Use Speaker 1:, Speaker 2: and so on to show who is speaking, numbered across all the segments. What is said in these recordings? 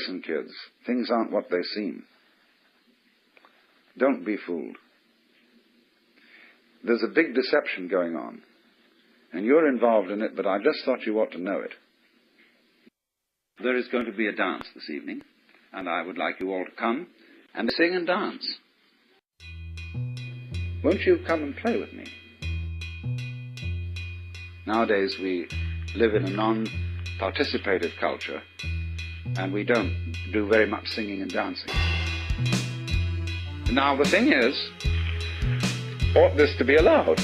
Speaker 1: listen, kids, things aren't what they seem. Don't be fooled. There's a big deception going on, and you're involved in it, but I just thought you ought to know it. There is going to be a dance this evening, and I would like you all to come and sing and dance. Won't you come and play with me? Nowadays we live in a non-participative culture, and we don't do very much singing and dancing. Now the thing is, ought this to be allowed?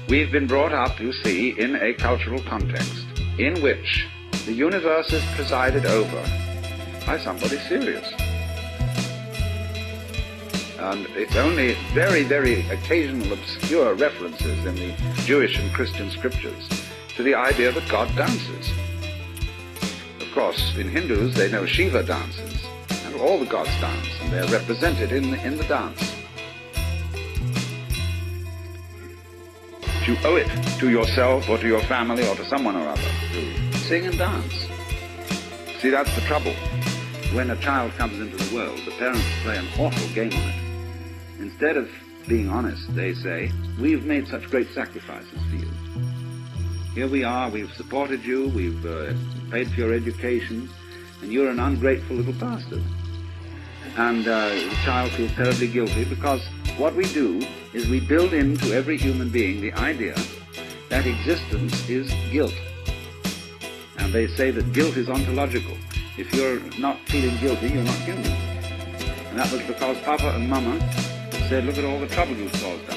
Speaker 1: We've been brought up, you see, in a cultural context in which the universe is presided over by somebody serious. And it's only very, very occasional obscure references in the Jewish and Christian scriptures to the idea that God dances. Of course, in Hindus they know Shiva dances, and all the gods dance, and they're represented in the dance. You owe it to yourself or to your family or to someone or other to sing and dance. See, that's the trouble. When a child comes into the world, the parents play an awful game on it. Instead of being honest, they say, we've made such great sacrifices for you. Here we are, we've supported you, we've paid for your education, and you're an ungrateful little bastard. And the child feels terribly guilty because what we do is we build into every human being the idea that existence is guilt. And they say that guilt is ontological. If you're not feeling guilty, you're not human. And that was because Papa and Mama said, look at all the trouble you've caused us.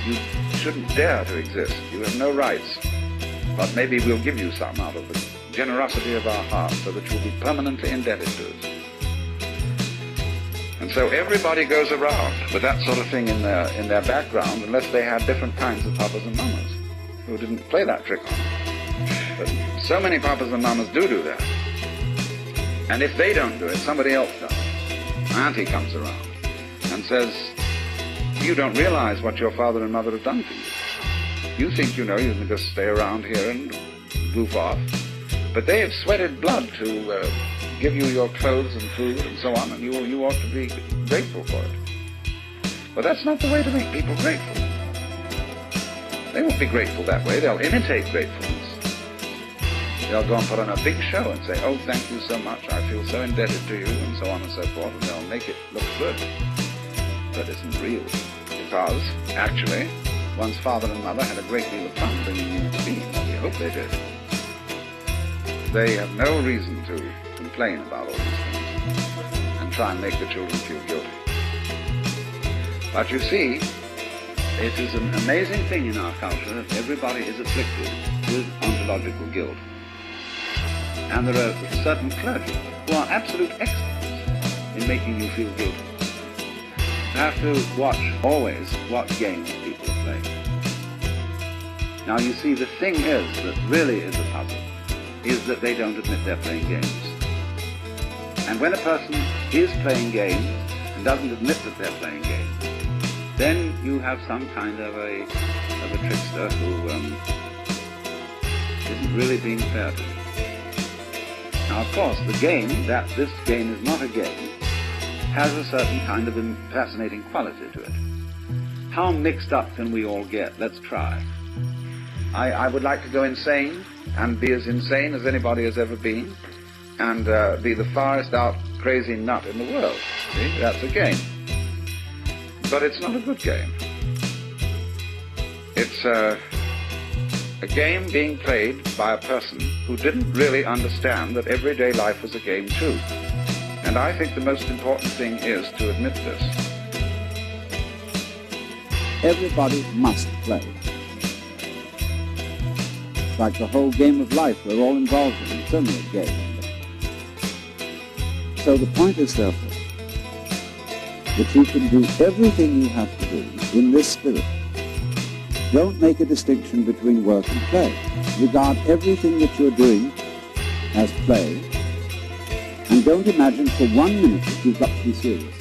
Speaker 1: You shouldn't dare to exist. You have no rights. But maybe we'll give you some out of the generosity of our hearts so that you'll be permanently indebted to us. And so everybody goes around with that sort of thing in their background, unless they had different kinds of papas and mamas who didn't play that trick on them. But so many papas and mamas do that. And if they don't do it, somebody else does. Auntie comes around and says, you don't realize what your father and mother have done for you. You think you know you can just stay around here and goof off. But they have sweated blood to give you your clothes and food and so on, and you ought to be grateful for it. But that's not the way to make people grateful. They won't be grateful that way. They'll imitate gratefulness. They'll go and put on a big show and say, oh, thank you so much, I feel so indebted to you, and so on and so forth, and they'll make it look good. But it isn't real, because, actually, one's father and mother had a great deal of fun bringing you into being, or we hope they did. They have no reason to complain about all these things and try and make the children feel guilty. But you see, it is an amazing thing in our culture that everybody is afflicted with ontological guilt. And there are certain clergy who are absolute experts in making you feel guilty. You have to watch always what games people are playing. Now you see, the thing is that really is a puzzle is that they don't admit they're playing games. And when a person is playing games and doesn't admit that they're playing games, then you have some kind of a trickster who isn't really being fair to you. Now, of course, the game, that this game is not a game, has a certain kind of fascinating quality to it. How mixed up can we all get? Let's try. I would like to go insane and be as insane as anybody has ever been, and be the farthest out crazy nut in the world. See, that's a game. But it's not a good game. It's a game being played by a person who didn't really understand that everyday life was a game too. And I think the most important thing is to admit this.
Speaker 2: Everybody must play. Like the whole game of life we're all involved in. It's only a game. So the point is, therefore, that you can do everything you have to do in this spirit. Don't make a distinction between work and play. Regard everything that you're doing as play, and don't imagine for 1 minute that you've got to be serious.